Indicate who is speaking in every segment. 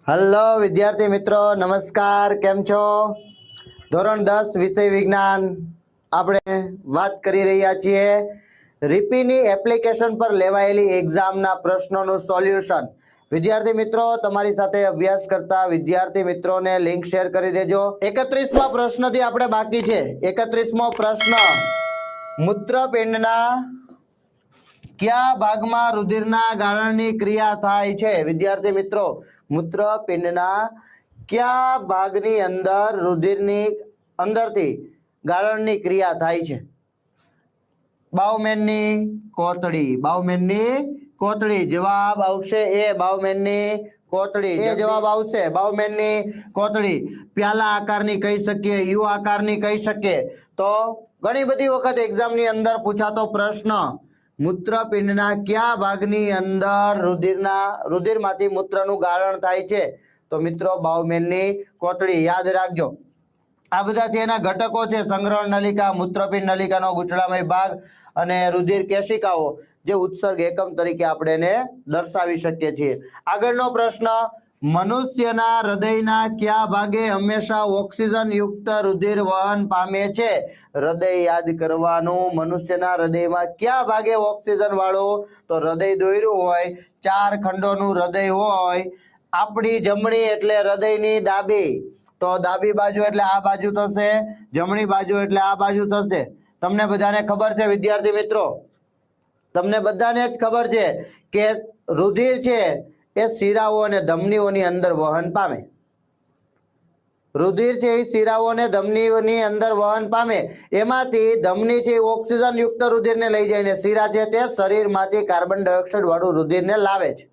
Speaker 1: Hello વિદ્યાર્થી મિત્રો, નમસ્કાર. કેમ છો? ધોરણ 10 વિષય વિજ્ઞાન આપણે વાત કરી રહ્યા છીએ રીપીની એપ્લિકેશન પર લેવાયેલી એક્ઝામના પ્રશ્નોનું સોલ્યુશન. વિદ્યાર્થી મિત્રો, તમારી સાથે અભ્યાસ કરતા વિદ્યાર્થી મિત્રોને લિંક શેર કરી દેજો. 31મા પ્રશ્નથી આપણે બાકી છે. 31મો પ્રશ્ન, મૂત્રપિંડના કયા ભાગમાં રુધિરના ગાળણની ક્રિયા થાય છે? વિદ્યાર્થી મિત્રો, મૂત્રપિંડના કયા ભાગની અંદર રુધિરની અંદરથી ગાળણની ક્રિયા થાય છે? બાઉમેનની કોથળી. બાઉમેનની કોથળી જવાબ આવશે એ. બાઉમેનની કોથળી એ જવાબ આવશે. બાઉમેનની કોથળી. પ્યાલા આકારની કહી શકીએ, યુ આકારની કહી શકીએ. તો ઘણી બધી વખત એક્ઝામની અંદર પૂછાતો પ્રશ્ન, મૂત્રપિંડના કયા ભાગની અંદર રુધિરમાંથી મૂત્રનું ગાળણ થાય છે? તો મિત્રો બાઉમેનની કોથળી. યાદ રાખજો. આ બધા છે એના ઘટકો છે: સંગ્રહણ નલિકા, મૂત્રપિંડ નલિકાનો ગૂંચળામય ભાગ અને રુધિર કેશિકાઓ, જે ઉત્સર્ગ એકમ તરીકે આપણે એને દર્શાવી શકીએ છીએ. આગળનો પ્રશ્ન, મનુષ્યના હૃદયના કયા ભાગે હંમેશા ઓક્સિજન યુક્ત રુધિર વહન પામે છે? હૃદય યાદ કરવાનું. મનુષ્યના હૃદયમાં કયા ભાગે ઓક્સિજન વાળું? તો હૃદય દોર્યું હોય, 4 ખંડોનું હૃદય હોય. આપણી જમણી એટલે હૃદયની ડાબી, તો ડાબી બાજુ એટલે આ બાજુ થશે, જમણી બાજુ એટલે આ બાજુ થશે. તમને બધાને ખબર છે વિદ્યાર્થી મિત્રો, તમને બધાને જ ખબર છે કે રુધિર છે એ શિરાઓ અને ધમનીઓની અંદર વહન પામે. રુધિર છે એ શિરાઓ અને ધમનીઓની અંદર વહન પામે. એમાંથી ધમની છે ઓક્સિજન યુક્ત રુધિરને લઈ જાય ને શિરા છે તે શરીરમાંથી કાર્બન ડાયોક્સાઇડ વાળું રુધિરને લાવે છે.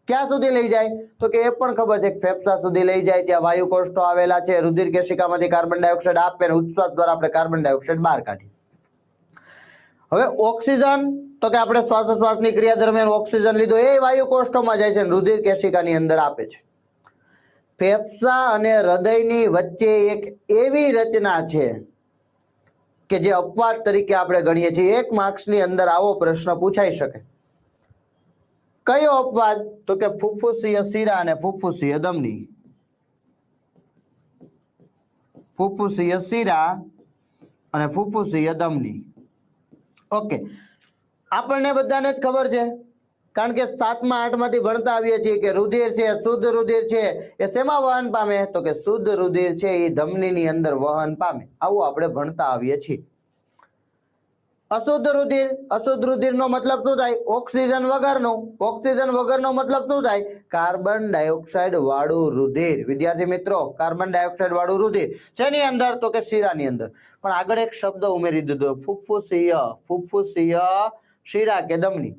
Speaker 1: ક્યાં સુધી લઈ જાય? તો કે એ પણ ખબર છે કે ફેફસા સુધી લઈ જાય. ત્યાં વાયુ કોષો આવેલા છે. રુધિર કેશિકામાંથી કાર્બન ડાયોક્સાઇડ આપે અને ઉચ્છ્વાસ દ્વારા આપણે કાર્બન ડાયોક્સાઇડ બહાર કાઢીએ. હવે ઓક્સિજન, તો કે આપણે શ્વાસોચ્છ્વાસની ક્રિયા દરમિયાન ઓક્સિજન લીધો એ વાયુ કોષોમાં જાય છે, રુધિર કેશિકાની અંદર આપે છે. ફેફસા અને હૃદયની વચ્ચે એક એવી રચના છે કે જે અપવાદ તરીકે આપણે ગણીએ છીએ. 1 માર્ક્સની અંદર આવો પ્રશ્ન પૂછાઈ શકે. કયો અપવાદ? તો કે ફુફ્ફુસીય શિરા અને ફુફ્ફુસીય ધમની. ફુફ્ફુસીય શિરા અને ફુફ્ફુસીય ધમની. ઓકે, આપણને બધાને જ ખબર છે, કારણ કે 7મા 8માંથી ભણતા આવીએ છીએ કે રુધિર છે, શુદ્ધ રુધિર છે એ શેમાં વહન પામે? તો કે શુદ્ધ રુધિર છે એ ધમનીની અંદર વહન પામે. આવું આપણે ભણતા આવીએ છીએ. અશુદ્ધ રુધિર, અશુદ્ધ રુધિરનો મતલબ શું થાય? ઓક્સિજન વગરનું. ઓક્સિજન વગરનો મતલબ શું થાય? કાર્બન ડાયોક્સાઇડ વાળું રુધિર. વિદ્યાર્થી મિત્રો, કાર્બન ડાયોક્સાઇડ વાળું રુધિર શેની અંદર? તો કે શિરાની અંદર. પણ આગળ એક શબ્દ ઉમેરી દીધો, ફુફ્ફુસીય. ફુફ્ફુસીય શિરા કે ધમની.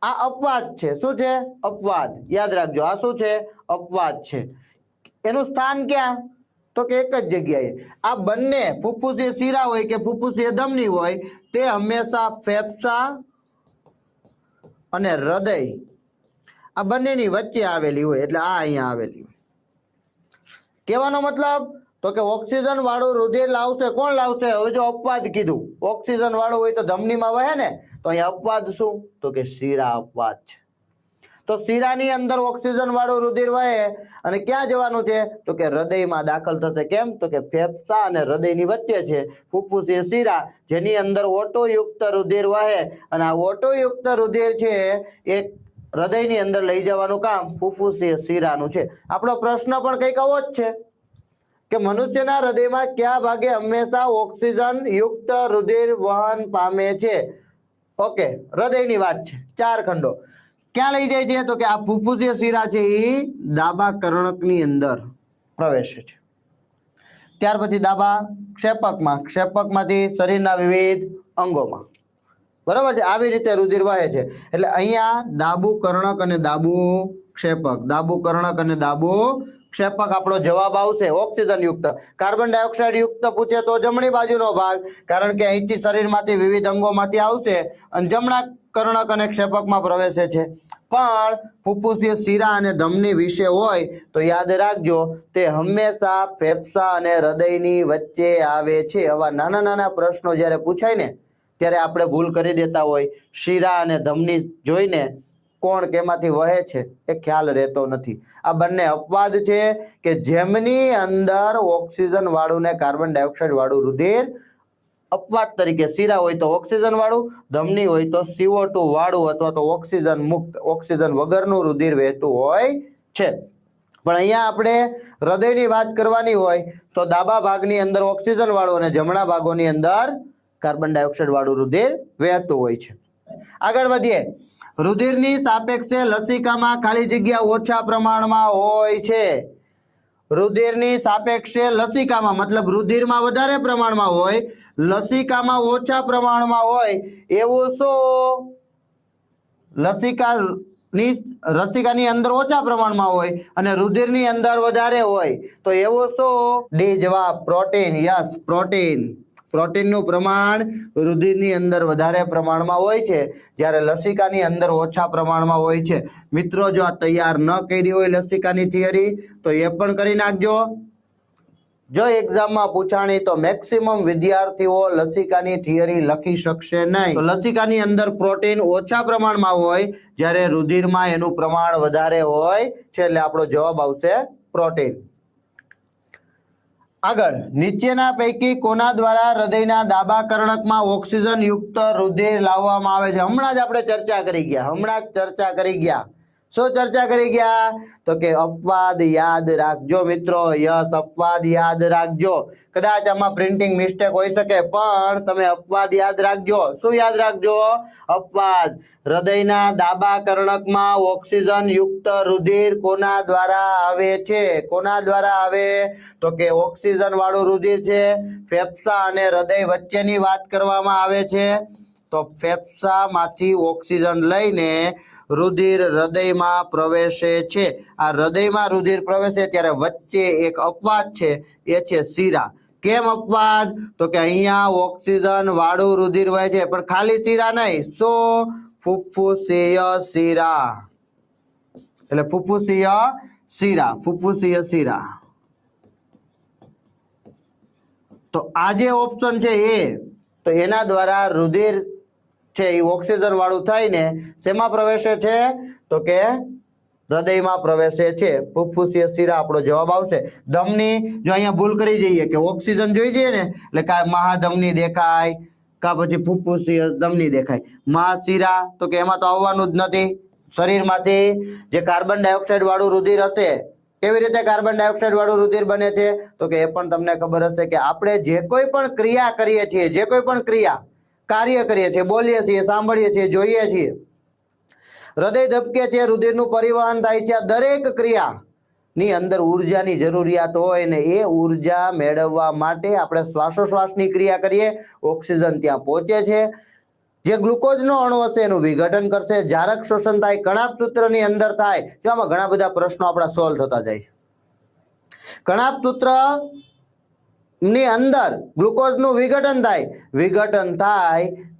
Speaker 1: આ અપવાદ છે. શું છે? અપવાદ. યાદ રાખજો, આ શું છે? અપવાદ છે. એનું સ્થાન ક્યાં? તો કે એક જ જગ્યાએ. આ બંને ફુફ્ફુસીય શિરા હોય કે ફુફ્ફુસીય ધમની હોય, તે હંમેશા ફેફસા અને હૃદય આ બંનેની વચ્ચે આવેલી હોય. એટલે આ અહીંયા આવેલી હોય. કહેવાનો મતલબ તો કે ઓક્સિજન વાળું રુધિર લાવશે. કોણ લાવશે? હવે જો અપવાદ કીધું, ઓક્સિજન વાળું હોય તો ધમનીમાં વહે ને, તો અહીંયા અપવાદ શું? તો કે શિરા અપવાદ છે. તો શિરાની અંદર ઓક્સિજન વાળું રુધિર વહે અને ક્યાં જવાનું છે? તો કે હૃદયમાં દાખલ થશે. કેમ? તો કે ફેફસા અને હૃદયની વચ્ચે છે ફુફ્ફુસીય શિરા, જેની અંદર ઓટોયુક્ત રુધિર વહે અને આ ઓટોયુક્ત રુધિર છે એ હૃદયની અંદર લઈ જવાનું કામ ફુફ્ફુસીય શિરાનું છે. આપણો પ્રશ્ન પણ કંઈક આવો જ છે કે મનુષ્યના હૃદયમાં કયા ભાગે હંમેશા ઓક્સિજન યુક્ત રુધિર વહન પામે છે? ઓકે, હૃદયની વાત છે. 4 ખંડો. ક્યાં લઈ જાય છે? તો કે આ ફુફ્ફુસીય શિરા છે એ ડાબા કર્ણકની અંદર પ્રવેશે છે. ત્યાર પછી ડાબા ક્ષેપકમાં, ક્ષેપકમાંથી શરીરના વિવિધ અંગોમાં. બરાબર છે? આવી રીતે રુધિર વહે છે. એટલે અહીંયા ડાબુ કર્ણક અને ડાબુ ક્ષેપક. ડાબુ કર્ણક અને ડાબુ ક્ષેપક આપણો જવાબ આવશે ઓક્સિજન યુક્ત. કાર્બન ડાયોક્સાઇડ યુક્ત પૂછે તો જમણી બાજુનો ભાગ, કારણ કે અહીંથી શરીરમાંથી વિવિધ અંગોમાંથી આવશે અને જમણા કર્ણક અને ક્ષેપકમાં પ્રવેશે છે. પણ ફુફ્ફુસીય શિરા અને ધમની વિશે હોય તો યાદ રાખજો, તે હંમેશા ફેફસા અને હૃદયની વચ્ચે આવે છે. આવા નાના નાના પ્રશ્નો જ્યારે પૂછાય ને ત્યારે આપણે ભૂલ કરી દેતા હોય. શિરા અને ધમની જોઈને કોણ કેમાંથી વહે છે એ ખ્યાલ રહેતો નથી. આ બંને અપવાદ છે કે જેમની અંદર ઓક્સિજન વાળું ને કાર્બન ડાયોક્સાઇડ વાળું રુધિર અપવાદ તરીકે શીરા હોય તો ઓક્સિજન વાળું, ધમની હોય તો CO2 વાળું અથવા તો ઓક્સિજન મુક્ત ઓક્સિજન વગરનું રુધિર વહેતું હોય છે. પણ અહીંયા આપણે હૃદયની વાત કરવાની હોય તો ડાબા ભાગની અંદર ઓક્સિજન વાળું અને જમણા ભાગોની અંદર કાર્બન ડાયોક્સાઇડ વાળું રુધિર વહેતું હોય છે. આગળ વધીએ. રુધિરની સાપેક્ષે લસિકામાં ખાલી જગ્યા ઓછા પ્રમાણમાં હોય છે. રુધિરની સાપેક્ષે લસિકામાં મતલબ રુધિરમાં વધારે પ્રમાણમાં હોય, લસિકામાં ઓછા પ્રમાણમાં હોય એવું શું? લસિકાની અંદર ઓછા પ્રમાણમાં હોય અને રુધિરની અંદર વધારે હોય તો એવું શું? ડી જવાબ, પ્રોટીન. Yes, protein. પ્રોટીનનું પ્રમાણ રુધિરની અંદર વધારે પ્રમાણમાં હોય છે જ્યારે લસિકાની અંદર ઓછા પ્રમાણમાં હોય છે. મિત્રો, જો આ તૈયાર ન કરી હોય લસિકાની થિયરી તો એ પણ કરી નાખજો. જો એક્ઝામમાં પૂછાણી તો મેક્સિમમ વિદ્યાર્થીઓ લસિકાની થિયરી લખી શકશે નહીં. તો લસિકાની અંદર પ્રોટીન ઓછા પ્રમાણમાં હોય જ્યારે રુધિરમાં એનું પ્રમાણ વધારે હોય છે એટલે આપણો જવાબ આવશે પ્રોટીન. આગળ, નીચેના પૈકી કોના દ્વારા હૃદયના ડાબા કર્ણકમાં ઓક્સિજન યુક્ત રુધિર લાવવામાં આવે છે? હમણાં જ આપણે ચર્ચા કરી ગયા. શું ચર્ચા કરી ગયા? તો કે અપવાદ યાદ રાખજો મિત્રો. યસ, અપવાદ યાદ રાખજો. કદાચ આમાં પ્રિન્ટિંગ મિસ્ટેક હોઈ શકે પણ તમે અપવાદ યાદ રાખજો. શું યાદ રાખજો? અપવાદ. હૃદયના ડાબા કર્ણકમાં ઓક્સિજન યુક્ત રુધિર કોના દ્વારા આવે છે? કોના દ્વારા આવે? તો કે ઓક્સિજન વાળું રુધિર છે. ફેફસા અને હૃદય વચ્ચેની વાત કરવામાં આવે છે તો ફેફસામાંથી ઓક્સિજન લઈને રુધિર હૃદયમાં પ્રવેશે છે. આ હૃદયમાં રુધિર પ્રવેશે ત્યારે વચ્ચે એક અપવાદ છે, એ છે શીરા. કેમ અપવાદ? તો કે અહીંયા ઓક્સિજન વાળું રુધિર વહે છે પણ ખાલી શીરા નહીં. શું? ફુફ્ફુસીય શીરા. એટલે ફુફ્ફુસીય શીરા. તો આ જે ઓપ્શન છે એ તો એના દ્વારા રુધિર છે એ ઓક્સિજન વાળું થઈને શેમાં પ્રવેશે છે? તો કે હૃદયમાં પ્રવેશે છે. ફુફ્ફુસીય શીરા આપણો જવાબ આવશે. ધમની, જો અહીંયા ભૂલ કરી જઈએ કે ઓક્સિજન જોઈ જઈએ ને એટલે કાંઈ મહાધમની દેખાય કા પછી ફુફ્ફુસીય ધમની દેખાય. મહાશીરા તો કે એમાં તો આવવાનું જ નથી. શરીરમાંથી જે કાર્બન ડાયોક્સાઇડ વાળું રુધિર હશે, કેવી રીતે કાર્બન ડાયોક્સાઇડ વાળું રુધિર બને છે? તો કે એ પણ તમને ખબર હશે કે આપણે જે કોઈ પણ ક્રિયા કરીએ છીએ, જે કોઈ પણ ક્રિયા કાર્ય કરીએ છીએ, બોલીએ છીએ, સાંભળીએ છીએ, જોઈએ છીએ, હૃદય ધબકે છે, રુધિરનું પરિવહન થાય છે, આ દરેક ક્રિયાની અંદર ઉર્જાની જરૂરિયાત હોય ને એ ઉર્જા મેળવવા માટે આપણે શ્વાસોશ્વાસની ક્રિયા કરીએ, ઓક્સિજન ત્યાં પહોંચે છે. જે ગ્લુકોઝનો અણુ હશે એનું વિઘટન કરશે, જારક શોષણ થાય, કણાપ સૂત્રની અંદર થાય. જો આમાં ઘણા બધા પ્રશ્નો આપણા સોલ્વ થતા જાય. કણાપ સૂત્ર ની અંદર ગ્લુકોઝનું વિઘટન થાય,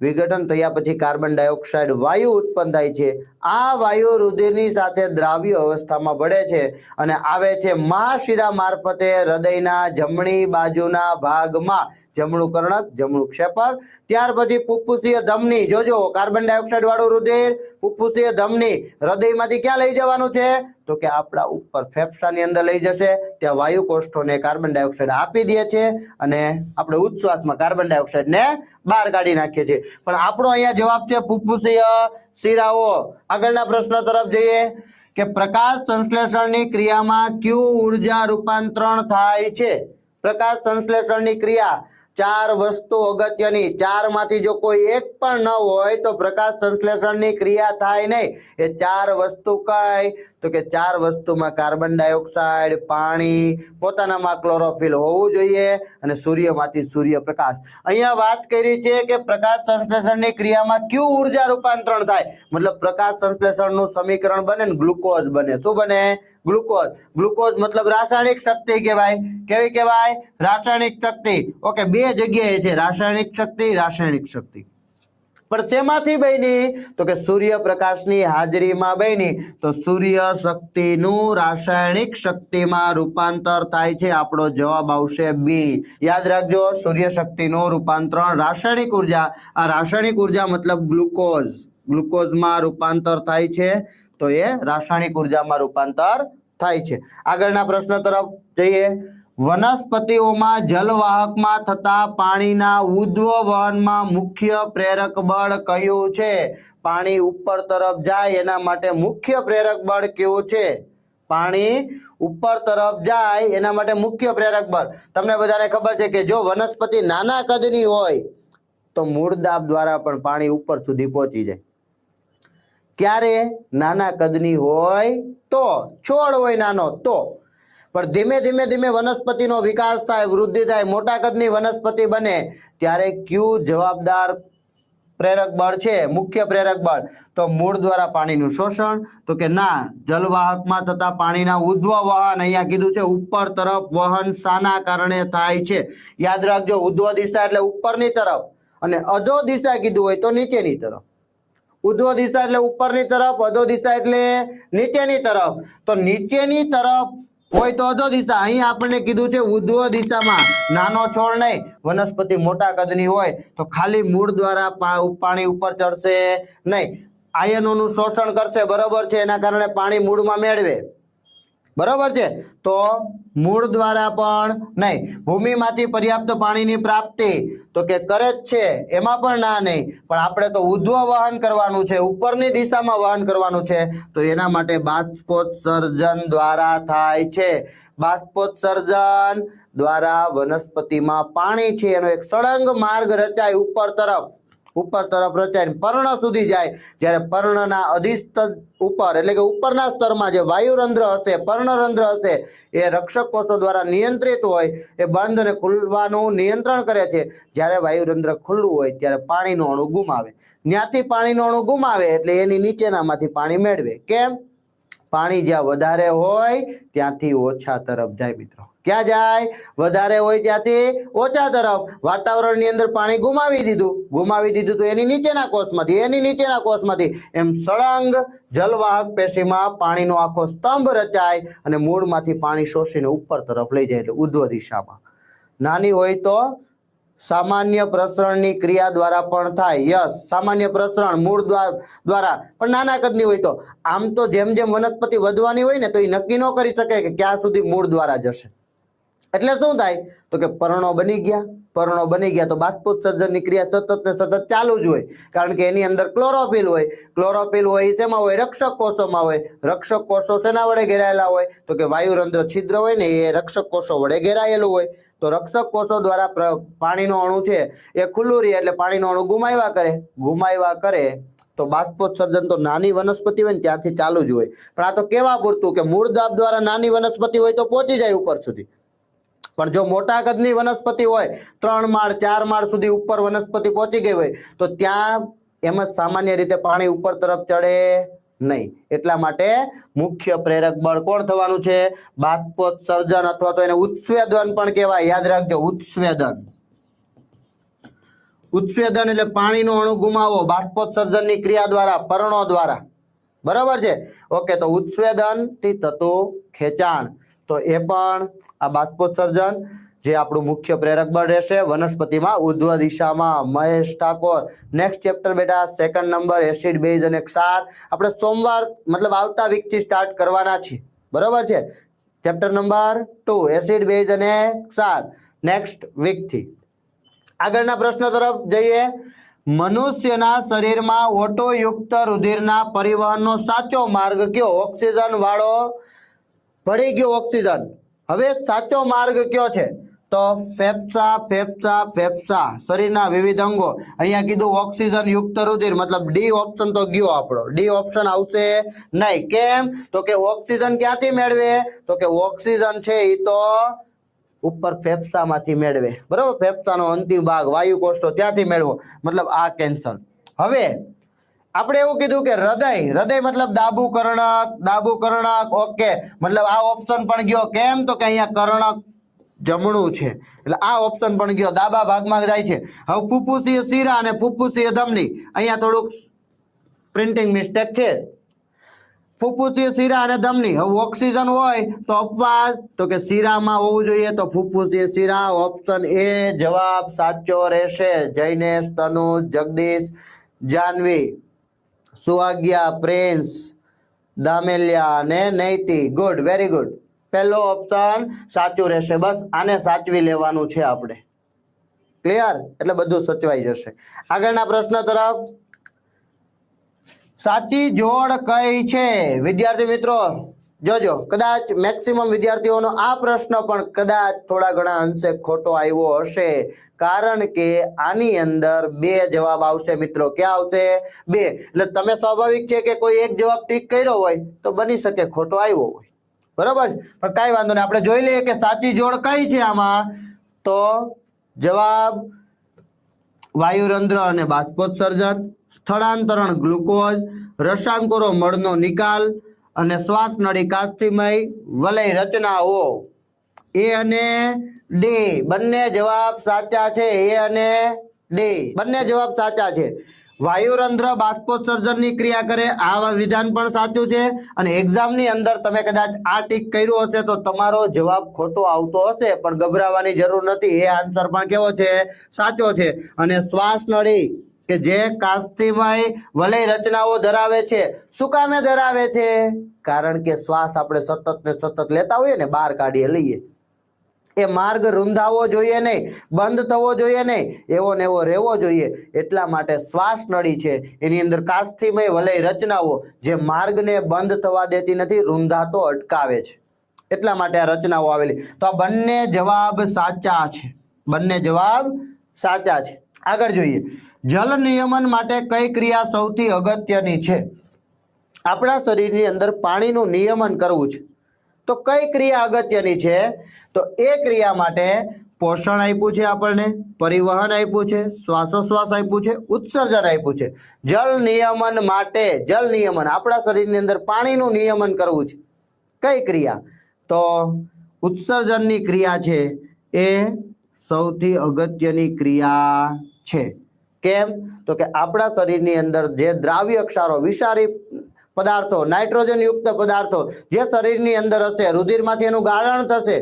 Speaker 1: વિઘટન થયા પછી કાર્બન ડાયોક્સાઇડ વાયુ ઉત્પન્ન થાય છે. આ વાયુ રુધિરની સાથે દ્રાવ્ય અવસ્થામાં ભળે છે અને આવે છે મહાશિરા મારફતે હૃદયના જમણી બાજુના ભાગમાં. જમણું કર્ણક, જમણું ક્ષેપક. ત્યાર પછી ફુફ્ફુસીય ધમની. જોજો, કાર્બન ડાયોક્સાઇડ વાળું રુધિર ફુફ્ફુસીય ધમની હૃદયમાંથી ક્યાં લઈ જવાનું છે? તો કે આપણા ઉપર ફેફસાની અંદર લઈ જશે. ત્યાં વાયુ કોષ્ઠોને કાર્બન ડાયોક્સાઇડ આપી દે છે અને આપણે ઉચ્છ્વાસમાં કાર્બન ડાયોક્સાઇડ ને બહાર કાઢી નાખીએ છીએ. પણ આપણો અહીંયા જવાબ છે ફુફ્ફુસીય શિરાઓ. આગળના પ્રશ્ન તરફ જઈએ કે પ્રકાશ સંશ્લેષણની ક્રિયામાં કયું ઉર્જા રૂપાંતરણ થાય છે? પ્રકાશ સંશ્લેષણની ક્રિયા 4 વસ્તુ અગત્યની. 4 માંથી જો કોઈ એક પણ ન હોય તો પ્રકાશ સંશ્લેષણની ક્રિયા થાય નહીં. એ 4 વસ્તુ કઈ? તો કે 4 વસ્તુમાં કાર્બન ડાયોક્સાઇડ, પાણી, પોતાનામાં ક્લોરોફિલ હોવું જોઈએ અને સૂર્યમાંથી સૂર્યપ્રકાશ. અહીંયા વાત કરી છે કે પ્રકાશ સંશ્લેષણની ક્રિયામાં કયું ઉર્જા રૂપાંતરણ થાય? મતલબ પ્રકાશ સંશ્લેષણનું સમીકરણ બને ને ગ્લુકોઝ બને. શું બને? ગ્લુકોઝ. ગ્લુકોઝ મતલબ રાસાયણિક શક્તિ કહેવાય. કેવી કહેવાય? રાસાયણિક શક્તિ. ઓકે, બે જગ્યાએ છે રાસાયણિક શક્તિ. પણ શેમાંથી બની? તો કે સૂર્યપ્રકાશની હાજરીમાં બની. તો સૂર્ય શક્તિનું રાસાયણિક શક્તિમાં રૂપાંતર થાય છે. આપણો જવાબ આવશે બી. યાદ રાખજો, સૂર્ય શક્તિનું રૂપાંતરણ રાસાયણિક ઉર્જા. આ રાસાયણિક ઉર્જા મતલબ ગ્લુકોઝ. ગ્લુકોઝમાં રૂપાંતર થાય છે તો એ રાસાયણિક ઉર્જામાં રૂપાંતર થાય છે. આગળના પ્રશ્ન તરફ જઈએ. વનસ્પતિઓમાં જલવાહકમાં થતા પાણીના ઉદ્વ વહનમાં મુખ્ય પ્રેરક બળ કયું છે? પાણી ઉપર તરફ જાય એના માટે મુખ્ય પ્રેરક બળ કયું છે? પાણી ઉપર તરફ જાય એના માટે મુખ્ય પ્રેરક બળ તમને બધાને ખબર છે કે જો વનસ્પતિ નાના કદની હોય તો મૂળ દાબ દ્વારા પણ પાણી ઉપર સુધી પહોંચી જાય. ક્યારે? નાના કદની હોય તો, છોડ હોય નાનો તો. પણ ધીમે ધીમે ધીમે વનસ્પતિનો વિકાસ થાય, વૃદ્ધિ થાય, મોટા કદની વનસ્પતિ બને ત્યારે કયું જવાબદાર પ્રેરક બળ છે? મુખ્ય પ્રેરક બળ. તો મૂળ દ્વારા પાણીનું શોષણ, તો કે ના, જલવાહકમાં થતા પાણીના ઉદ્વ વહન. અહીંયા કીધું છે ઉપર તરફ વહન શાના કારણે થાય છે? યાદ રાખજો, ઉદ્વ દિશા એટલે ઉપરની તરફ અને અધો દિશા કીધું હોય તો નીચેની તરફ. ઉદ્વ દિશા એટલે ઉપરની તરફ, અધો દિશા એટલે નીચેની તરફ. તો નીચેની તરફ હોય તો અધો દિશા. અહીં આપણને કીધું છે ઉદ્વ દિશામાં. નાનો છોડ નહીં, વનસ્પતિ મોટા કદની હોય તો ખાલી મૂળ દ્વારા પાણી ઉપર ચડશે નહીં, આયનોનું શોષણ કરશે, બરોબર છે, એના કારણે પાણી મૂળમાં મેળવે, બરોબર છે. તો મૂળ દ્વારા પણ નહીં. ભૂમિમાંથી પર્યાપ્ત પાણીની પ્રાપ્તિ તો કે કરે જ છે, એમાં પણ ના નહીં, પણ આપણે તો ઉદ્વ વહન કરવાનું છે, ઉપરની દિશામાં વહન કરવાનું છે, તો એના માટે બાષ્પોત્સર્જન દ્વારા થાય છે. બાષ્પોત્સર્જન દ્વારા વનસ્પતિમાં પાણી છે એનો એક સળંગ માર્ગ રચાય ઉપર તરફ રચાય પર્ણ સુધી જાય. જ્યારે પર્ણના અધિસ્થ ઉપર એટલે કે ઉપરના સ્તરમાં જે વાયુરંધ્ર હશે, પર્ણરંધ્ર હશે, એ રક્ષક કોષો દ્વારા નિયંત્રિત હોય, એ બંધ અને ખુલવાનું નિયંત્રણ કરે છે. જ્યારે વાયુરંધ્ર ખુલ્લું હોય ત્યારે પાણીનો અણુ ગુમાવે. ત્યાંથી પાણીનો અણુ ગુમાવે એટલે એની નીચેનામાંથી પાણી મેળવે. કેમ? પાણી જ્યાં વધારે હોય ત્યાંથી ઓછા તરફ જાય મિત્રો. ક્યાં જાય? વધારે હોય ત્યાંથી ઓછા તરફ. વાતાવરણની અંદર પાણી ગુમાવી દીધું તો એની નીચેના કોષમાંથી એમ સળંગ જલવાહક પેશીમાં પાણીનો આખો સ્તંભ રચાય અને મૂળમાંથી પાણી શોષીને ઉપર તરફ લઈ જાય એટલે ઉદ્વ દિશામાં. નાની હોય તો સામાન્ય પ્રસરણની ક્રિયા દ્વારા પણ થાય. યસ, સામાન્ય પ્રસરણ મૂળ દ્વારા પણ નાના કદની હોય તો. આમ તો જેમ જેમ વનસ્પતિ વધવાની હોય ને તો એ નક્કી ન કરી શકે કે ક્યાં સુધી મૂળ દ્વારા જશે. એટલે શું થાય? તો કે પર્ણો બની ગયા તો બાષ્પોત્સર્જનની ક્રિયા સતત ને સતત ચાલુ જ હોય, કારણ કે એની અંદર ક્લોરોફિલ હોય. શેમાં હોય? રક્ષક કોષોમાં હોય. રક્ષક કોષો શેના વડે ઘેરાયેલા હોય? તો કે વાયુરંધ્ર છિદ્ર હોય ને એ રક્ષક કોષો વડે ઘેરાયેલું હોય. તો રક્ષક કોષો દ્વારા પાણીનો અણુ છે એ ખુલ્લું રહે એટલે પાણીનો અણુ ગુમાવ્યા કરે તો બાષ્પોત્સર્જન તો નાની વનસ્પતિ હોય ને ત્યાંથી ચાલુ જ હોય. પણ આ તો કેવા પૂરતું કે મૂળ દાબ દ્વારા નાની વનસ્પતિ હોય તો પહોંચી જાય ઉપર સુધી. પણ જો મોટા કદની વનસ્પતિ હોય, 3 માળ 4 માળ સુધી ઉપર વનસ્પતિ પહોંચી ગઈ હોય તો ત્યાં એમ જ સામાન્ય રીતે પાણી ઉપર તરફ ચડે નહીં. એટલા માટે મુખ્ય પ્રેરક બળ કોણ થવાનું છે? બાષ્પોત્સર્જન અથવા તો એને ઉત્સ્વેદન પણ કહેવાય. યાદ રાખજો, ઉત્સ્વેદન એટલે પાણીનો અણુ ગુમાવો બાષ્પોત્સર્જનની ક્રિયા દ્વારા, પર્ણો દ્વારા, બરાબર છે. ઓકે, તો ઉત્સ્વેદન થી થતું ખેંચાણ, તો એ પણ આ બાષ્પોત્સર્જન જે આપણું મુખ્ય પ્રેરક બળ રહેશે વનસ્પતિમાં ઉદ્વ દિશામાં. મહેશ ઠાકોર, નેક્સ્ટ ચેપ્ટર બેટા 2nd નંબર એસિડ બેઝ અને ક્ષાર. આપણે સોમવાર મતલબ આવતા વીકથી સ્ટાર્ટ કરવાના છે, બરાબર છે. ચેપ્ટર નંબર 2 એસિડ બેઝ અને ક્ષાર નેક્સ્ટ વીકથી. આગળના પ્રશ્ન તરફ જઈએ. મનુષ્યના શરીરમાં ઓટોયુક્ત રુધિરના પરિવહનનો સાચો માર્ગ કયો? ઓક્સિજન વાળો ભળી ગયો ઓક્સિજન. હવે સાચો માર્ગ કયો છે? તો ફેફસા શરીરના વિવિધ અંગો. અહીંયા કીધું ઓક્સિજન યુક્ત રુધિર, મતલબ ડી ઓપ્શન તો ગયો આપણો. ડી ઓપ્શન આવશે નહીં. કેમ? તો કે ઓક્સિજન ક્યાંથી મેળવે? તો કે ઓક્સિજન છે એ તો ઉપર ફેફસામાંથી મેળવે, બરોબર. ફેફસાનો અંતિમ ભાગ વાયુકોષ્ઠો ત્યાંથી મેળવો, મતલબ આ કેન્સર. હવે આપણે એવું કીધું કે હૃદય મતલબ ડાબુ કર્ણક. ઓકે, મતલબ આ ઓપ્શન પણ ગયો. કેમ? તો કે અહીંયા કર્ણક જમણું છે એટલે આ ઓપ્શન પણ ગયો, ડાબા ભાગમાં જાય છે. હવે ફુફ્ફુસીય શિરા અને ફુફ્ફુસીય ધમની, અહીંયા થોડુંક પ્રિન્ટિંગ મિસ્ટેક છે. ફુફ્ફુસીય શિરા અને ધમની. હવે ઓક્સિજન હોય તો અપવાદ, તો કે શિરામાં હોવું જોઈએ, તો ફુફ્ફુસીય શિરા. ઓપ્શન એ જવાબ સાચો રહેશે. જૈનેશ, તનુજ, જગદીશ, જાનવી, સુહાગ્યા, પ્રિન્સ, દામેલિયા અને નૈતિ. Good, very good. પહેલો ઓપ્શન સાચું રહેશે. બસ આને સાચવી લેવાનું છે આપણે. ક્લિયર? એટલે બધું સચવાઈ જશે. આગળના પ્રશ્ન તરફ. સાચી જોડ કઈ છે? વિદ્યાર્થી મિત્રો જોજો, કદાચ મેક્સિમમ વિદ્યાર્થીઓનો આ પ્રશ્ન પણ કદાચ થોડા ઘણા અંશે ખોટો આવ્યો હશે, કારણ કે આની અંદર બે જવાબ આવશે મિત્રો. ક્યાં આવશે? બે. એટલે તમે સ્વાભાવિક છે કે કોઈ એક જવાબ ટીક કર્યો હોય તો બની શકે ખોટો આવ્યો હોય, બરોબર? પણ કાંઈ વાંધો નહીં, આપણે જોઈ લઈએ કે સાચી જોડ કઈ છે આમાં. તો જવાબ વાયુરંધ્ર અને બાષ્પોત્સર્જન, સ્થળાંતરણ ગ્લુકોઝ, રસાંકુરો મળનો નિકાલ અને શ્વાસ નળી કાસ્થિમય વલય રચનાઓ. એ અને ડી બંને જવાબ સાચા છે. એ અને ડી બંને જવાબ સાચા છે. વાયુરંધ્ર બાષ્પોત્સર્જનની ક્રિયા કરે આ વિધાન પણ સાચું છે. અને એક્ઝામની અંદર તમે કદાચ આ ટીક કર્યું હશે તો તમારો જવાબ ખોટો આવતો હશે, પણ ગભરાવાની જરૂર નથી. એ આન્સર પણ કેવો છે? સાચો છે. અને શ્વાસ નળી કે જે કાસ્થિમય વલય રચનાઓ ધરાવે છે, શું કામે ધરાવે છે? કારણ કે શ્વાસ આપણે સતત ને સતત લેતા હોઈએ ને, બહાર કાઢીએ લઈએ, એ માર્ગ રૂંધાવો જોઈએ નહીં, બંધ થવો જોઈએ નહીં, એવો ને એવો રહેવો જોઈએ. એટલા માટે શ્વાસ નળી છે એની અંદર કાસ્થિમય વલય રચનાઓ જે માર્ગને બંધ થવા દેતી નથી, રૂંધાતો અટકાવે છે. એટલા માટે આ રચનાઓ આવેલી. તો આ બંને જવાબ સાચા છે. બંને જવાબ સાચા છે. આગળ જોઈએ. જલ નિયમન માટે કઈ ક્રિયા સૌથી અગત્યની છે? આપણા શરીરની અંદર પાણીનું નિયમન કરવું છે તો કઈ ક્રિયા અગત્યની છે? તો એ ક્રિયા માટે પોષણ આપ્યું છે આપણને, પરિવહન આપ્યું છે, શ્વાસોશ્વાસ આપ્યું છે, ઉત્સર્જન આપ્યું છે. જલ નિયમન માટે, જલ નિયમન આપણા શરીરની અંદર પાણીનું નિયમન કરવું છે. કઈ ક્રિયા? તો ઉત્સર્જનની ક્રિયા છે એ સૌથી અગત્યની ક્રિયા છે. કેમ? તો કે આપણા શરીરની અંદર જે દ્રાવ્ય ક્ષારો, વિષારી પદાર્થો, નાઇટ્રોજન યુક્ત પદાર્થો જે શરીરની અંદર હશે, રુધિરમાંથી એનું ગાળણ થશે.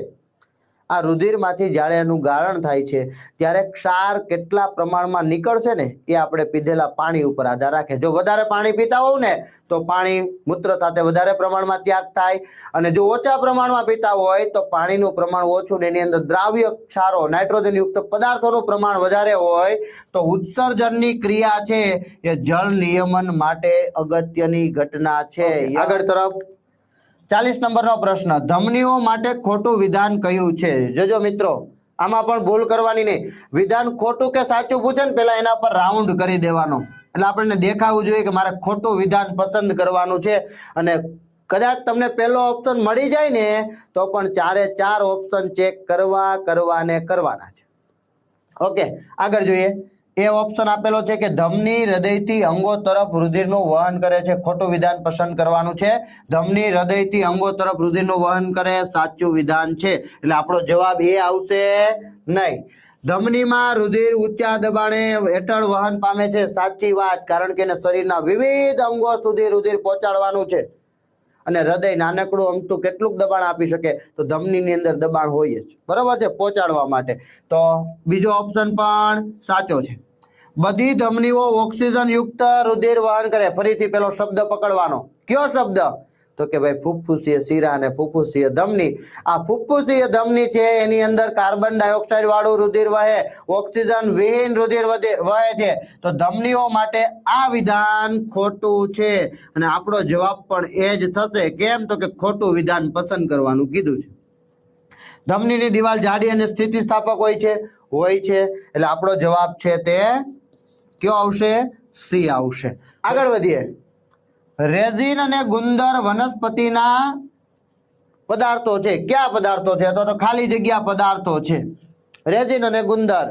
Speaker 1: આ રુધિરમાંથી જ્યારે એનું ગાળણ થાય છે ત્યારે ક્ષાર કેટલા પ્રમાણમાં નીકળશે ને એ આપણે પીધેલા પાણી ઉપર આધાર રાખે. જો વધારે પાણી પીતા હોવ ને તો પાણી મૂત્ર સાથે વધારે પ્રમાણમાં ત્યાગ થાય, અને જો ઓછા પ્રમાણમાં પીતા હોય તો પાણીનું પ્રમાણ ઓછું ને એની અંદર દ્રાવ્ય ક્ષારો, નાઇટ્રોજન યુક્ત પદાર્થોનું પ્રમાણ વધારે હોય. તો ઉત્સર્જનની ક્રિયા છે એ જળ નિયમન માટે અગત્યની ઘટના છે. આગળ તરફ 40 નંબરનો પ્રશ્ન. ધમનીઓ માટે ખોટું વિધાન કયું છે? જોજો મિત્રો, આમાં પણ ભૂલ કરવાની નહીં. વિધાન ખોટું કે સાચું પૂછે ને પેલા એના પર રાઉન્ડ કરી દેવાનો, એટલે આપણને દેખાવું જોઈએ કે મારે ખોટું વિધાન પસંદ કરવાનું છે. અને કદાચ તમને પહેલો ઓપ્શન મળી જાય ને તો પણ ચારે ચાર ઓપ્શન ચેક કરવાના છે. ઓકે, આગળ જોઈએ. એ ઓપ્શન આપેલો છે કે ધમની હૃદયથી અંગો તરફ રુધિરનું વહન કરે છે. ખોટું વિધાન પસંદ કરવાનું છે. ધમની હૃદયથી અંગો તરફ રુધિરનું વહન કરે, સાચું વિધાન છે. એટલે આપણો જવાબ એ આવશે નહીં. ધમનીમાં રુધિર ઊંચા દબાણે હેઠળ વહન પામે છે, સાચી વાત, કારણ કે એને શરીરના વિવિધ અંગો સુધી રુધિર પહોંચાડવાનું છે. અને હૃદય નાનકડું અમથું કેટલું દબાણ આપી શકે? તો ધમનીની અંદર દબાણ હોય જ, બરોબર છે, પહોંચાડવા માટે. તો બીજો ઓપ્શન પણ સાચો છે. બધી ધમનીઓ ઓક્સિજન યુક્ત રુધિર વહન કરે. ફરીથી પેલો શબ્દ પકડવાનો. કયો શબ્દ? તો કે ભાઈ ફુફ્ફુસીય શિરા અને ફુફ્ફુસીય ધમની. આ ફુફ્ફુસીય ધમની છે એની અંદર કાર્બન ડાયોક્સાઇડ વાળું રુધિર વહે, ઓક્સિજન વિહીન રુધિર વહે છે. તો ધમનીઓ માટે આ વિધાન ખોટું છે અને આપણો જવાબ પણ એ જ થશે. કેમ? તો કે ખોટું વિધાન પસંદ કરવાનું કીધું છે. ધમનીની દિવાલ જાડી અને સ્થિતિસ્થાપક હોય છે. એટલે આપણો જવાબ છે તે કયો આવશે? સી આવશે. આગળ વધીએ. રેઝિન અને ગુંદર વનસ્પતિના પદાર્થો છે. કયા પદાર્થો છે? તો ખાલી જગ્યા પદાર્થો છે. રેઝિન અને ગુંદર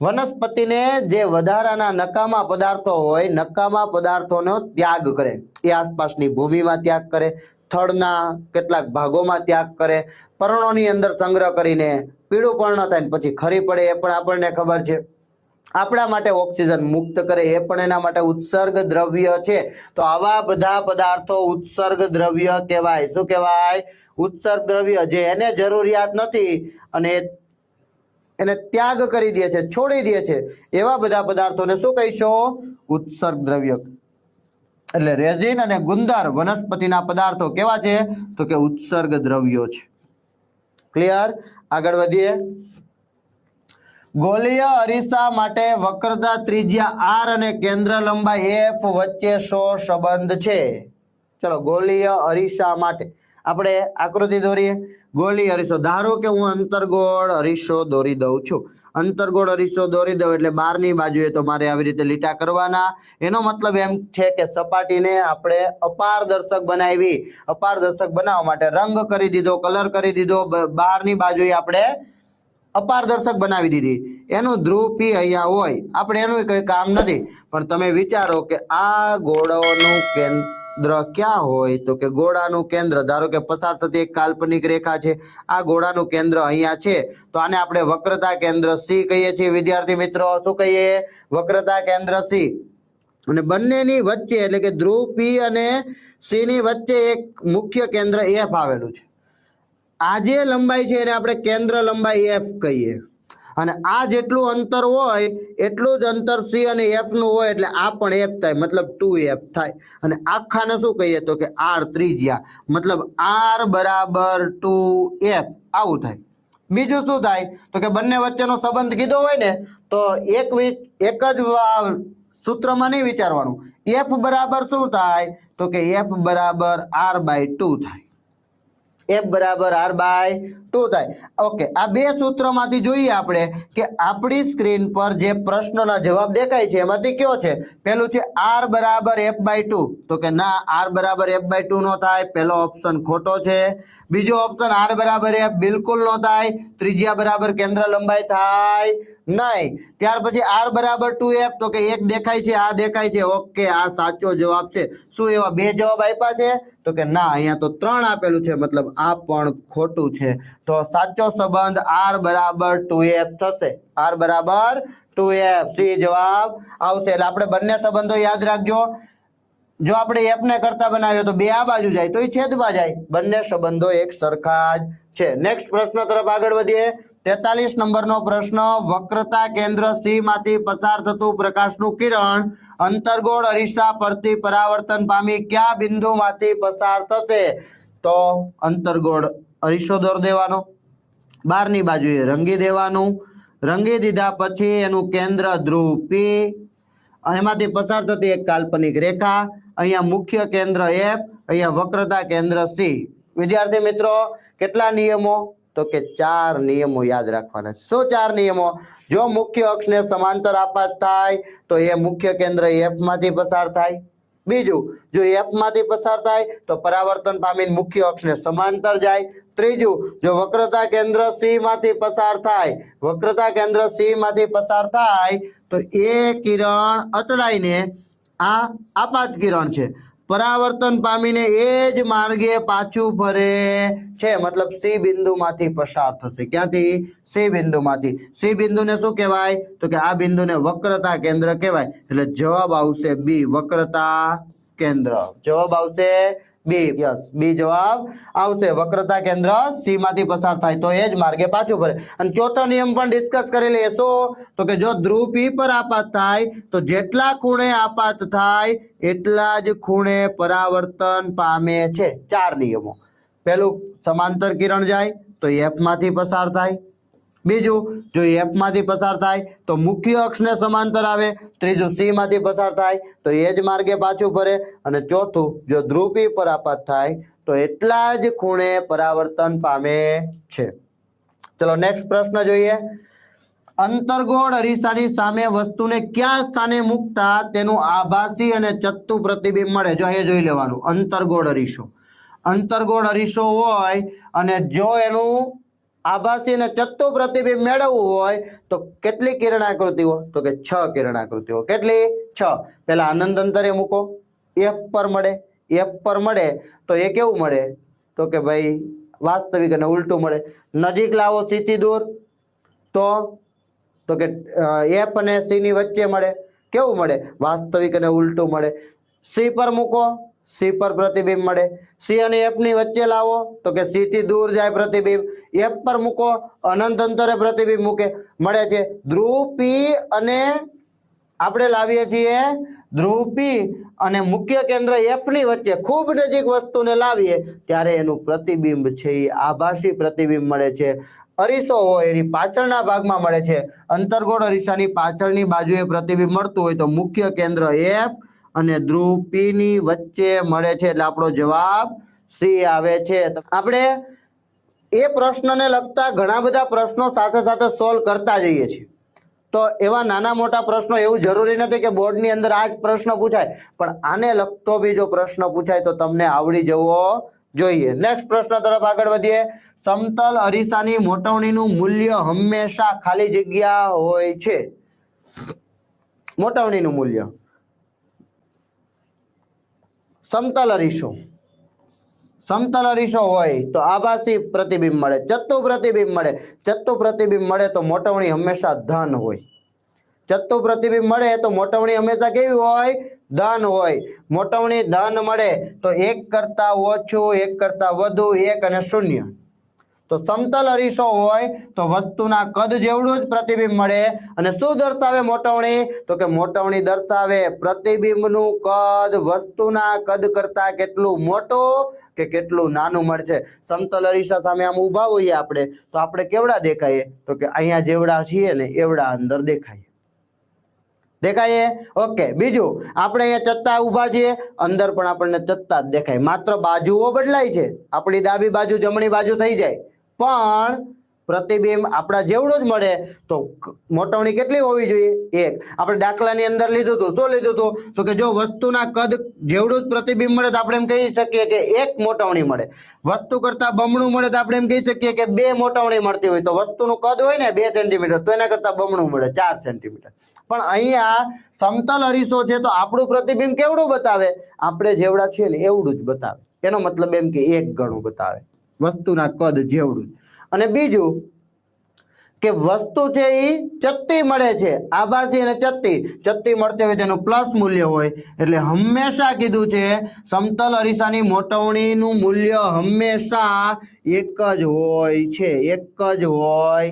Speaker 1: વનસ્પતિને જે વધારાના નકામા પદાર્થો હોય, નકામા પદાર્થોનો ત્યાગ કરે. એ આસપાસની ભૂમિમાં ત્યાગ કરે, થડના કેટલાક ભાગોમાં ત્યાગ કરે, પર્ણોની અંદર સંગ્રહ કરીને પીળું પર્ણ થાય ને પછી ખરી પડે એ પણ આપણને ખબર છે. આપણા માટે ઓક્સિજન મુક્ત કરે એ પણ એના માટે ઉત્સર્ગ દ્રવ્ય છે. તો આવા બધા પદાર્થો ઉત્સર્ગ દ્રવ્ય કહેવાય. શું કહેવાય? ઉત્સર્ગ દ્રવ્ય, જે એને જરૂરિયાત નથી અને એને ત્યાગ કરી દે છે, છોડી દે છે, એવા બધા પદાર્થોને શું કહીશું? ઉત્સર્ગ દ્રવ્ય. એટલે રેઝિન અને ગુંદર વનસ્પતિના પદાર્થો કેવા છે? તો કે ઉત્સર્ગ દ્રવ્યો છે. ક્લિયર? આગળ વધીએ. ગોળીય અરીસા માટે વક્રતા ત્રિજ્યા r અને કેન્દ્ર લંબાઈ f વચ્ચે શો સંબંધ છે? ચલો, ગોળીય અરીસા માટે આપણે આકૃતિ દોરીએ. ગોળીય અરીસો, ધારો કે હું અંતર્ગોળ અરીસો દોરી દઉં છું. અંતર્ગોળ અરીસો દોરી દઉં એટલે બહારની બાજુએ તો મારે આવી રીતે લીટા કરવાના. એનો મતલબ એમ છે કે સપાટીને આપણે અપારદર્શક બનાવી. અપારદર્શક બનાવવા માટે રંગ કરી દીધો, કલર કરી દીધો, બહારની બાજુએ આપણે અપારદર્શક બનાવી દીધી. એનું ધ્રુવ P અહીંયા હોય, આપણે એનું કંઈ કામ નથી. પણ તમે વિચારો કે આ ગોળાનું કેન્દ્ર ક્યાં હોય? તો કે ગોળાનું કેન્દ્ર, ધારો કે પસાર થતી એક કાલ્પનિક રેખા છે, આ ગોળાનું કેન્દ્ર અહીંયા છે, તો આને આપણે વક્રતા કેન્દ્ર C કહીએ છીએ. વિદ્યાર્થી મિત્રો, શું કહીએ? વક્રતા કેન્દ્ર C. અને બંનેની વચ્ચે એટલે કે ધ્રુવ P અને C ની વચ્ચે એક મુખ્ય કેન્દ્ર F આવેલું છે. આ જે લંબાઈ છે એને આપણે કેન્દ્ર લંબાઈ F કહીએ. અને આ જેટલું અંતર હોય એટલું જ અંતર C અને F નું હોય, એટલે આ પણ F થાય, મતલબ 2F થાય. અને આખાને શું કહીએ? તો કે R ત્રિજ્યા, મતલબ R બરાબર 2F આવું થાય. બીજું શું થાય? તો કે બંને વચ્ચેનો સંબંધ કીધો હોય ને, તો એક જ સૂત્રમાં નહીં વિચારવાનું. F બરાબર શું થાય? તો કે F બરાબર R/2 થાય. F બરાબર R/2 થાય. ઓકે, આ બે સૂત્રમાંથી જોઈએ આપણે કે આપણી સ્ક્રીન પર જે પ્રશ્નના જવાબ દેખાય છે એમાંથી કયો છે? પહેલું છે R બરાબર F/2. તો કે ના, R બરાબર F/2 નો થાય. પહેલો ઓપ્શન ખોટો છે. બીજો ઓપ્શન R બરાબર F બિલકુલ નો થાય. ત્રિજ્યા બરાબર કેન્દ્ર લંબાઈ થાય નહીં. ત્યાર પછી R બરાબર 2F, તો કે એક દેખાય છે, આ દેખાય છે. ઓકે, આ સાચો જવાબ છે. શું એવા બે જવાબ આપ્યા છે? તો કે ના, અહીંયા તો 3 આપેલું છે, મતલબ આ પણ ખોટું છે. તો સાચો સંબંધ R બરાબર 2F થશે. R બરાબર 2F, સી જવાબ આવશે. એટલે આપણે બંને સંબંધો યાદ રાખજો. જો આપણે F ને કરતા બનાવ્યો તો 2 આ બાજુ જાય તો એ છેદમાં જાય. બંને સંબંધો એક સરખા જ છે. નેક્સ્ટ પ્રશ્ન તરફ આગળ વધીએ. 43 નંબરનો પ્રશ્ન. વક્રતા કેન્દ્ર C માંથી પસાર થતું પ્રકાશનું કિરણ અંતર્ગોળ અરીસા પરથી પરાવર્તન પામી કયા બિંદુમાંથી પસાર થશે? તો અંતર્ગોળ અરીસો દોર દેવાનો, બહારની બાજુએ રંગી દેવાનું. રંગી દીધા પછી એનું કેન્દ્ર ધ્રુવ P, એમાંથી પસાર થતી એક કાલ્પનિક રેખા, અહીંયા મુખ્ય કેન્દ્ર F, અહીંયા વક્રતા કેન્દ્ર C. વિદ્યાર્થી મિત્રો, કેટલા નિયમો? તો કે 4 નિયમો યાદ રાખવાના. શું 4 નિયમો? જો મુખ્ય અક્ષને સમાંતર આપાત થાય તો એ મુખ્ય કેન્દ્ર F માંથી પસાર થાય. બીજું, જો F માંથી પસાર થાય તો પરાવર્તન પામીને મુખ્ય અક્ષને સમાંતર જાય. ત્રીજું, જો વક્રતા કેન્દ્ર C માંથી પસાર થાય, વક્રતા કેન્દ્ર C માંથી પસાર થાય તો એ કિરણ અટળાઈને આ આપાત કિરણ છે, પરાવર્તન પામીને એ જ માર્ગે પાછું ફરે છે, મતલબ C બિંદુમાંથી પસાર થશે. ક્યાંથી? C બિંદુમાંથી. C બિંદુને શું કહેવાય? તો કે આ બિંદુને વક્રતા કેન્દ્ર કહેવાય. એટલે જવાબ આવશે B, વક્રતા કેન્દ્ર. જવાબ આવશે B. યસ, B જવાબ આવશે. વક્રતા કેન્દ્ર C માંથી પસાર થાય તો એ જ માર્ગે પાછું ફરે. અને ચોથો નિયમ પણ ડિસ્કસ કરી લઈએ. શું? તો કે જો ધ્રુવ P પર આપાત થાય તો જેટલા ખૂણે આપાત થાય એટલા જ ખૂણે પરાવર્તન પામે છે. 4 નિયમો. પહેલું, સમાંતર કિરણ જાય તો F માંથી પસાર થાય. બીજું, જો F માંથી પસાર થાય તો મુખ્ય અક્ષને સમાંતર આવે. ત્રીજું, C માંથી પસાર થાય તો એ જ માર્ગે પાછું ફરે. અને ચોથું, જો ધ્રુવ P પર આપાત થાય તો એટલા જ ખૂણે પરાવર્તન પામે છે. ચલો નેક્સ્ટ પ્રશ્ન જોઈએ. અંતર્ગોળ અરીસાની સામે વસ્તુને કયા સ્થાને મૂકતા તેનું આભાસી અને ચત્તુ પ્રતિબિંબ મળે? જો એ જોઈ લેવાનું. અંતર્ગોળ અરીસો, અંતર્ગોળ અરીસો હોય અને જો એનું આભાસી અને ચત્તુ પ્રતિબિંબ મેળવવું હોય તો કેટલી કિરણાકૃતિઓ? તો કે 6 કિરણાકૃતિઓ. કેટલી? 6. પેલા અનંત અંતરે મૂકો, F પર મળે. F પર મળે તો એ કેવું મળે? તો કે ભાઈ વાસ્તવિક અને ઉલટું મળે. નજીક લાવો C થી દૂર તો કે F અને C ની વચ્ચે મળે. કેવું મળે? વાસ્તવિક અને ઉલટું મળે. C પર મૂકો, સી પર પ્રતિબિંબ મળે. સી અને એફ ની વચ્ચે લાવો તો કે સી થી દૂર જાય પ્રતિબિંબ. એફ પર મૂકો અનંત અંતરે પ્રતિબિંબ મૂકે મળે છે. ધ્રુવ પી અને આપણે લાવીએ છીએ ધ્રુવ પી અને મુખ્ય કેન્દ્ર એફ ની વચ્ચે ખૂબ નજીક વસ્તુને લાવીએ ત્યારે એનું પ્રતિબિંબ છે એ આભાસી પ્રતિબિંબ મળે છે. અરીસો હોય એની પાછળના ભાગમાં મળે છે. અંતર્ગોળ અરીસાની પાછળની બાજુએ પ્રતિબિંબ મળતું હોય તો મુખ્ય કેન્દ્ર એફ અને ધ્રુવ પી ની વચ્ચે મળે છે એટલે આપણો જવાબ સી આવે છે. આપણે એ પ્રશ્નને લગતા ઘણા બધા પ્રશ્નો સાથે સાથે સોલ્વ કરતા જઈએ છીએ. તો એવા નાના મોટા પ્રશ્નો એવું જરૂરી નથી કે બોર્ડની અંદર આ જ પ્રશ્ન પૂછાય, પણ આને લગતો બી જો પ્રશ્ન પૂછાય તો તમને આવડી જવો જોઈએ. નેક્સ્ટ પ્રશ્ન તરફ આગળ વધીએ. સમતલ અરીસાની મોટવણીનું મૂલ્ય હંમેશા ખાલી જગ્યા હોય છે. મોટવણીનું મૂલ્ય સમતલ અરીસો હોય તો આભાસી પ્રતિબિંબ મળે, ચત્તુ પ્રતિબિંબ મળે. ચત્તુ પ્રતિબિંબ મળે તો મોટવણી હંમેશા ધન હોય. ચત્તુ પ્રતિબિંબ મળે તો મોટવણી હંમેશા કેવી હોય? ધન હોય. મોટવણી ધન મળે તો 1 કરતા ઓછું, 1 કરતા વધુ, 1 અને 0. તો સમતલ અરીસો હોય તો વસ્તુના કદ જેવડું જ પ્રતિબિંબ મળે. અને શું દર્શાવે મોટવણી? તો કે મોટવણી દર્શાવે પ્રતિબિંબનું કદ વસ્તુના કદ કરતા કેટલું મોટું કે કેટલું નાનું મળશે. સમતલ અરીસા સામે આમ ઊભા હોઈએ આપણે તો આપણે કેવડા દેખાઈએ? તો કે અહીંયા જેવડા છીએ ને એવડા અંદર દેખાય. ઓકે. બીજું, આપણે અહીંયા ચત્તા ઊભા છીએ, અંદર પણ આપણને ચત્તા જ દેખાય, માત્ર બાજુઓ બદલાય છે. આપણી ડાબી બાજુ જમણી બાજુ થઈ જાય પણ પ્રતિબિંબ આપણા જેવડું જ મળે. તો મોટવણી કેટલી હોવી જોઈએ? 1. આપણે દાખલાની અંદર લીધું હતું. શું લીધું હતું? તો કે જો વસ્તુના કદ જેવડું જ પ્રતિબિંબ મળે તો આપણે એમ કહી શકીએ કે 1 મોટવણી મળે. વસ્તુ કરતા બમણું મળે તો આપણે એમ કહી શકીએ કે 2 મોટવણી મળતી હોય. તો વસ્તુનું કદ હોય ને 2 સેન્ટીમીટર તો એના કરતા બમણું મળે 4 સેન્ટીમીટર. પણ અહીંયા સમતલ અરીસો છે તો આપણું પ્રતિબિંબ કેવડું બતાવે? આપણે જેવડા છીએ ને એવડું જ બતાવે. એનો મતલબ એમ કે 1 ગણું બતાવે વસ્તુના કદ જેવડું. અને બીજું કે વસ્તુ છે એ ચત્તી મળે છે. આભાસી અને ચત્તી મળતી હોય તેનું પ્લસ મૂલ્ય હોય. એટલે હંમેશા કીધું છે સમતલ અરીસાની મોટવણીનું મૂલ્ય હંમેશા 1 જ હોય છે. 1 જ હોય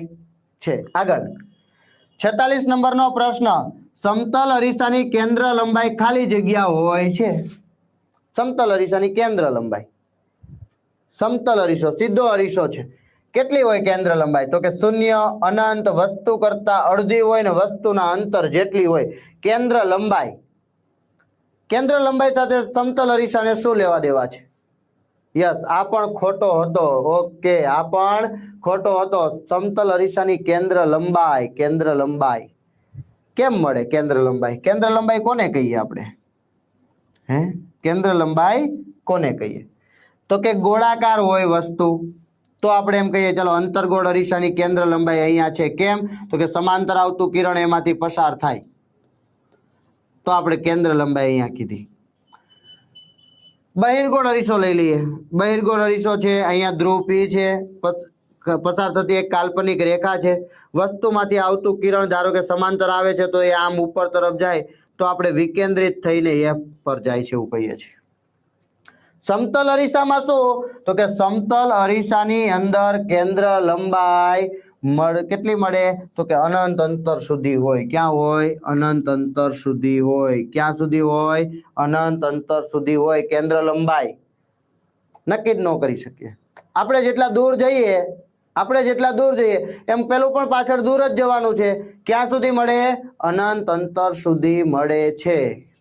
Speaker 1: છે. આગળ 46 નંબરનો પ્રશ્ન. સમતલ અરીસાની કેન્દ્ર લંબાઈ ખાલી જગ્યા હોય છે. સમતલ અરીસાની કેન્દ્ર લંબાઈ, સમતલ અરીસો સીધો અરીસો છે, કેટલી હોય કેન્દ્ર લંબાઈ? તો કે 0, અનંત, વસ્તુ કરતા અડધી હોય ને વસ્તુના અંતર જેટલી હોય. કેન્દ્ર લંબાઈ સાથે સમતલ અરીસાને શું લેવા દેવા છે? યસ, આ પણ ખોટો હતો. ઓકે, આ પણ ખોટો હતો. સમતલ અરીસાની કેન્દ્ર લંબાઈ કેમ મળે? કેન્દ્ર લંબાઈ કોને કહીએ આપણે? કેન્દ્ર લંબાઈ કોને કહીએ? તો કે ગોળાકાર હોય વસ્તુ તો આપણે એમ કહીએ ચલો અંતર્ગોળ અરીસાની કેન્દ્ર લંબાઈ અહીંયા છે. કેમ? તો કે સમાંતર આવતું કિરણ એમાંથી પસાર થાય તો આપણે કેન્દ્ર લંબાઈ અહીંયા કીધી. બહિર્ગોળ અરીસો લઈ લઈએ. બહિર્ગોળ અરીસો છે, અહીંયા ધ્રુવ પી છે, પસાર થતી એક કાલ્પનિક રેખા છે. વસ્તુમાંથી આવતું કિરણ ધારો કે સમાંતર આવે છે તો એ આમ ઉપર તરફ જાય તો આપણે વિકેન્દ્રિત થઈને એફ પર જાય છે એવું કહીએ છીએ. સમતલ અરીસામાં શું? તો કે સમતલ અરીસાની અંદર કેન્દ્ર લંબાઈ કેટલી મળે? તો કે અનંત અંતર સુધી હોય. ક્યાં હોય? અનંત અંતર સુધી હોય. ક્યાં સુધી હોય? અનંત અંતર સુધી હોય. કેન્દ્ર લંબાઈ નક્કી જ ન કરી શકીએ. આપણે જેટલા દૂર જઈએ એમ પેલું પણ પાછળ દૂર જ જવાનું છે. ક્યાં સુધી મળે? અનંત અંતર સુધી મળે છે.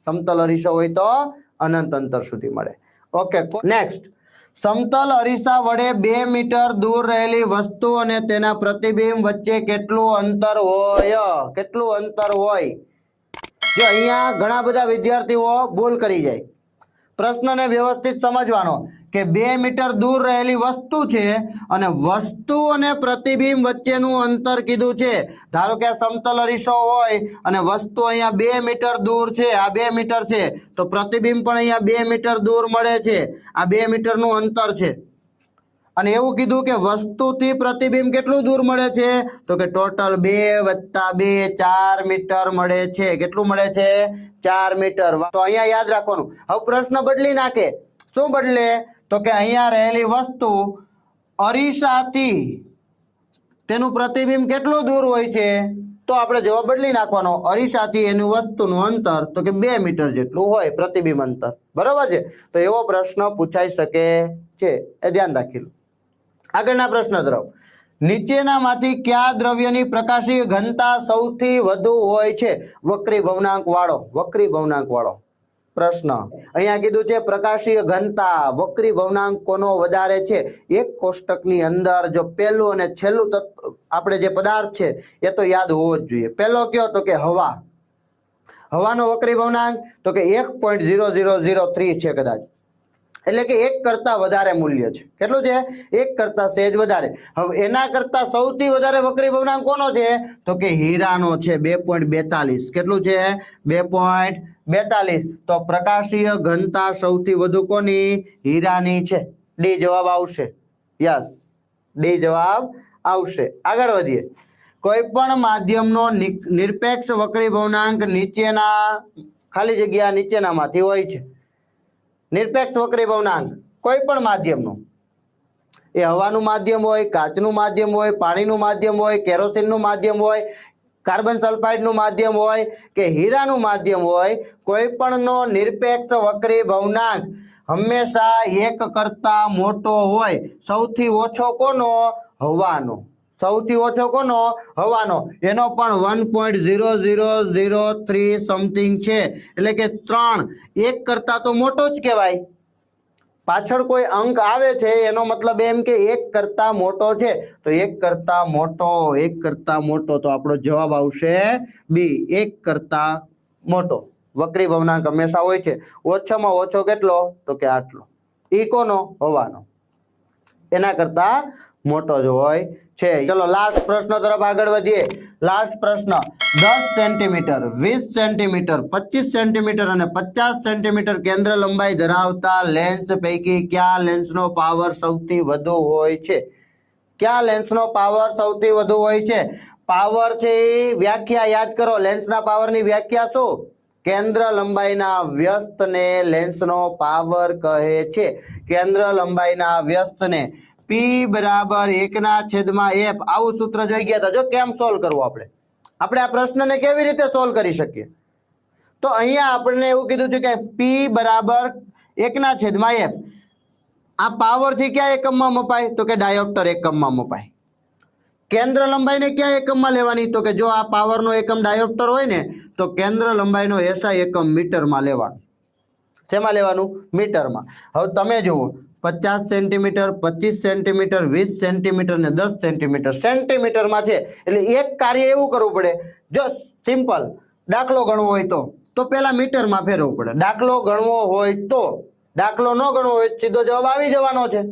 Speaker 1: સમતલ અરીસો હોય તો અનંત અંતર સુધી મળે. ઓકે. નેક્સ્ટ, સમતલ અરીસા વડે 2 મીટર દૂર રહેલી વસ્તુ અને તેના પ્રતિબિંબ વચ્ચે કેટલું અંતર હોય? કેટલું અંતર હોય? જો અહીંયા ઘણા બધા વિદ્યાર્થીઓ ભૂલ કરી જાય. પ્રશ્નને વ્યવસ્થિત સમજવાનો કે 2 મીટર દૂર રહેલી વસ્તુ છે અને વસ્તુ અને પ્રતિબિંબ વચ્ચેનું અંતર કીધું છે. ધારો કે આ સમતલ અરીસો હોય અને વસ્તુ અહીંયા 2 મીટર દૂર છે, આ 2 મીટર છે તો પ્રતિબિંબ પણ અહીંયા 2 મીટર દૂર મળે છે. આ 2 મીટરનું અંતર છે. અને એવું કીધું કે વસ્તુથી પ્રતિબિંબ કેટલું દૂર મળે છે તો કે ટોટલ 2 + 2 4 મીટર મળે છે કેટલું મળે છે 4 મીટર તો અહીંયા યાદ રાખવાનું હવે પ્રશ્ન બદલી નાખે શું બદલે તો કે અહીંયા રહેલી વસ્તુ અરીસાથી તેનું પ્રતિબિંબ કેટલું દૂર હોય છે તો આપણે જવાબ બદલી નાખવાનો અરીસાથી એનું વસ્તુનું અંતર તો કે 2 મીટર જેટલું હોય પ્રતિબિંબ અંતર બરાબર છે તો એવો પ્રશ્ન પૂછાઈ શકે છે એ ધ્યાન રાખી લો આગળના પ્રશ્ન તરફ નીચેનામાંથી કયા દ્રવ્યની પ્રકાશીય ઘનતા સૌથી વધુ હોય છે વક્રી ભવનાંક વાળો પ્રશ્ન અહીંયા કીધું છે પ્રકાશીય ઘનતા વક્રી ભવનાંક કોનો વધારે છે એક કોષ્ટકની અંદર જો પહેલું અને છેલ્લું આપણે જે પદાર્થ છે એ તો યાદ હોવો જ જોઈએ પહેલો કયો તો કે હવાનો વક્રી ભવનાંક તો કે 1.0003 છે કદાચ એટલે કે 1 કરતા વધારે મૂલ્ય છે કેટલું છે 1 કરતા સહેજ વધારે હવે એના કરતા સૌથી વધારે વક્રી ભવનાંક કોનો છે તો કે હીરાનો છે 2.42 કેટલું છે 2.42 તો પ્રકાશીય ઘનતા સૌથી વધુ કોની હીરાની છે ડી જવાબ આવશે યસ ડી જવાબ આવશે આગળ વધીએ કોઈ પણ માધ્યમનો નિરપેક્ષ વક્રી ભવનાંક નીચેના ખાલી જગ્યા નીચેનામાંથી હોય છે નિરપેક્ષ વક્રી ભવનાંક કોઈ પણ માધ્યમનો એ હવાનું માધ્યમ હોય કાચનું માધ્યમ હોય પાણીનું માધ્યમ હોય કેરોસીનનું માધ્યમ હોય કાર્બન સલ્ફાઇડનું માધ્યમ હોય કે હીરાનું માધ્યમ હોય કોઈ પણનો નિરપેક્ષ વક્રી ભવનાંક હંમેશા 1 કરતા મોટો હોય સૌથી ઓછો કોનો હવાનો સૌથી ઓછો કોનો હવાનો એનો પણ 1.0003 સમથિંગ છે એટલે કે 3 1 કરતા તો મોટો જ કહેવાય પાછળ કોઈ અંક આવે છે એનો મતલબ એમ કે 1 કરતા મોટો છે તો 1 કરતા મોટો તો આપણો જવાબ આવશે બી 1 કરતા મોટો વક્રી ભવનાંક હંમેશા હોય છે ઓછામાં ઓછો કેટલો તો કે આટલો ઈ કોનો હવાનો એના કરતા મોટો જ હોય છે ચલો લાસ્ટ પ્રશ્ન તરફ આગળ વધીએ લાસ્ટ પ્રશ્ન 10 સેન્ટીમીટર 20 સેન્ટીમીટર 25 સેન્ટીમીટર અને 50 સેન્ટીમીટર કેન્દ્ર લંબાઈ ધરાવતા લેન્સ પૈકી કયા લેન્સનો પાવર સૌથી વધુ હોય છે કયા લેન્સનો પાવર સૌથી વધુ હોય છે પાવર છે વ્યાખ્યા યાદ કરો લેન્સના પાવરની વ્યાખ્યા શું કેન્દ્ર લંબાઈના વ્યસ્તને લેન્સનો પાવર કહે છે કેન્દ્ર લંબાઈના વ્યસ્તને P બરાબર 1/f આવું સૂત્ર જોઈ ગયા હતા જો કેમ સોલ્વ કરવું આપણે આ પ્રશ્નને કેવી રીતે સોલ્વ કરી શકીએ તો અહીંયા આપણને એવું કીધું છે કે P બરાબર 1/f આ પાવર થી કયા એકમમાં મપાય તો કે ડાયોપ્ટર એકમમાં મપાય કેન્દ્ર લંબાઈને કયા એકમમાં લેવાની તો કે જો આ પાવરનો એકમ ડાયોપ્ટર હોય ને તો કેન્દ્ર લંબાઈનો એસઆઈ એકમ મીટરમાં લેવાનું શેમાં લેવાનું મીટરમાં હવે તમે જુઓ 50 સેન્ટીમીટર 25 સેન્ટીમીટર 20 સેન્ટીમીટર ને 10 સેન્ટીમીટર સેન્ટીમીટરમાં છે એટલે એક કાર્ય એવું કરવું પડે જો સિમ્પલ દાખલો ગણવો હોય તો પહેલા મીટરમાં ફેરવવું પડે દાખલો ગણવો હોય તો દાખલો ન ગણવો હોય સીધો જવાબ આવી જવાનો છે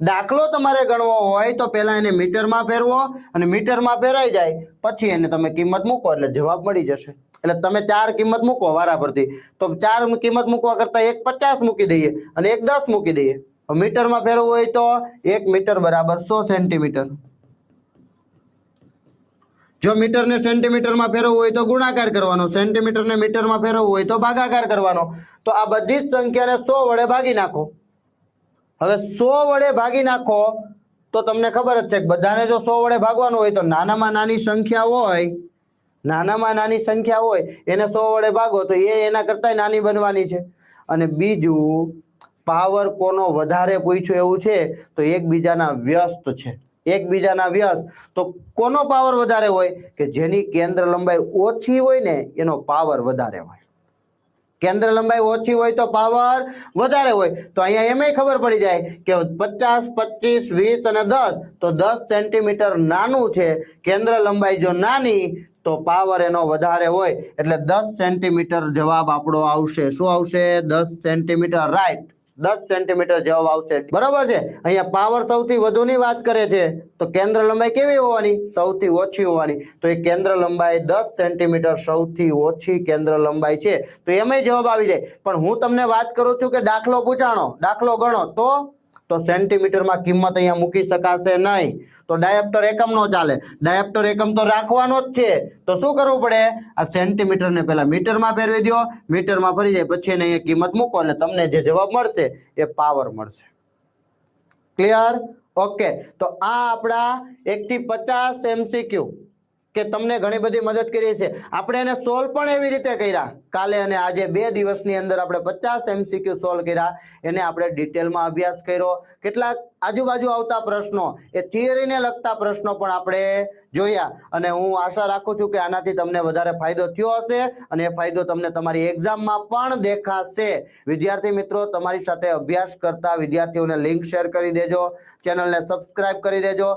Speaker 1: દાખલો તમારે ગણવો હોય તો પહેલા એને મીટરમાં ફેરવો અને મીટરમાં ફેરાઈ જાય પછી એને તમે કિંમત મૂકો એટલે જવાબ મળી જશે એટલે તમે 4 કિંમત મૂકો વારા પરથી તો 4 કિંમત મૂકવા કરતા 1 50 મૂકી દઈએ અને 1 10 મૂકી દઈએ મીટરમાં ફેરવવું હોય તો 1 મીટર બરાબર 100 સેન્ટીમીટર જો મીટરને સેન્ટીમીટરમાં ફેરવવું હોય તો ગુણાકાર કરવાનો સેન્ટીમીટરને મીટરમાં ફેરવવું હોય તો ભાગાકાર કરવાનો તો આ બધી જ સંખ્યાને 100 વડે ભાગી નાખો હવે 100 વડે ભાગી નાખો તો તમને ખબર જ છે કે બધાને જો 100 વડે ભાગવાનું હોય તો નાનામાં નાની સંખ્યા હોય એને 100 વડે ભાગો તો એના કરતા નાની બનવાની છે અને બીજું પાવર કોનો વધારે પૂછ્યું એવું છે તો એકબીજાના વ્યસ્ત છે એકબીજાના વ્યસ્ત તો કોનો પાવર વધારે હોય કે જેની કેન્દ્ર લંબાઈ ઓછી હોય ને એનો પાવર વધારે હોય કેન્દ્ર લંબાઈ ઓછી હોય તો પાવર વધારે હોય તો અહીંયા એમ ખબર પડી જાય કે 50 25 20 અને 10 તો 10 સેન્ટીમીટર નાનું છે કેન્દ્ર લંબાઈ જો નાની તો પાવર એનો વધારે હોય એટલે 10 સેન્ટીમીટર જવાબ આપણો આવશે શું આવશે 10 સેન્ટીમીટર રાઈટ 10 સેન્ટીમીટર જવાબ આવશે બરાબર છે અહીંયા પાવર સૌથી વધુની વાત કરે છે તો કેન્દ્ર લંબાઈ કેવી હોવાની સૌથી ઓછી હોવાની તો એ કેન્દ્ર લંબાઈ 10 સેન્ટીમીટર સૌથી ઓછી કેન્દ્ર લંબાઈ છે તો એમાંય જવાબ આવી જાય પણ હું તમને વાત કરું છું કે દાખલો પૂછાણો દાખલો ગણો તો તો સેન્ટીમીટરમાં કિંમત અહીંયા મૂકી શકાશે નહીં. તો ડાયપ્ટર એકમ નો ચાલે, ડાયપ્ટર એકમ તો રાખવાનો જ છે. તો શું કરવું પડે? આ સેન્ટીમીટરને પહેલા મીટરમાં ફેરવી દો, મીટરમાં ફરી જાય પછી એને અહીંયા કિંમત મૂકો એટલે તમને જે જવાબ મળશે એ પાવર મળશે. ક્લિયર? ઓકે. તો આ આપણા 1 થી 50 MCQ કે તમને ઘણી બધી મદદ કરી છે. આપણે એને સોલ્વ પણ એવી રીતે કર્યા કાલે અને આજે 2 દિવસની અંદર આપણે 50 MCQ સોલ્વ કર્યા. એને આપણે ડિટેલમાં અભ્યાસ કર્યો. કેટલાક આજુબાજુ આવતા પ્રશ્નો એ થિયરીને લગતા પ્રશ્નો પણ આપણે જોયા અને હું આશા રાખું છું કે આનાથી તમને વધારે ફાયદો થયો હશે અને એ ફાયદો તમને તમારી એક્ઝામમાં પણ દેખાશે. વિદ્યાર્થી મિત્રો, તમારી સાથે અભ્યાસ કરતા વિદ્યાર્થીઓને લિંક શેર કરી દેજો, ચેનલને સબસ્ક્રાઇબ કરી દેજો.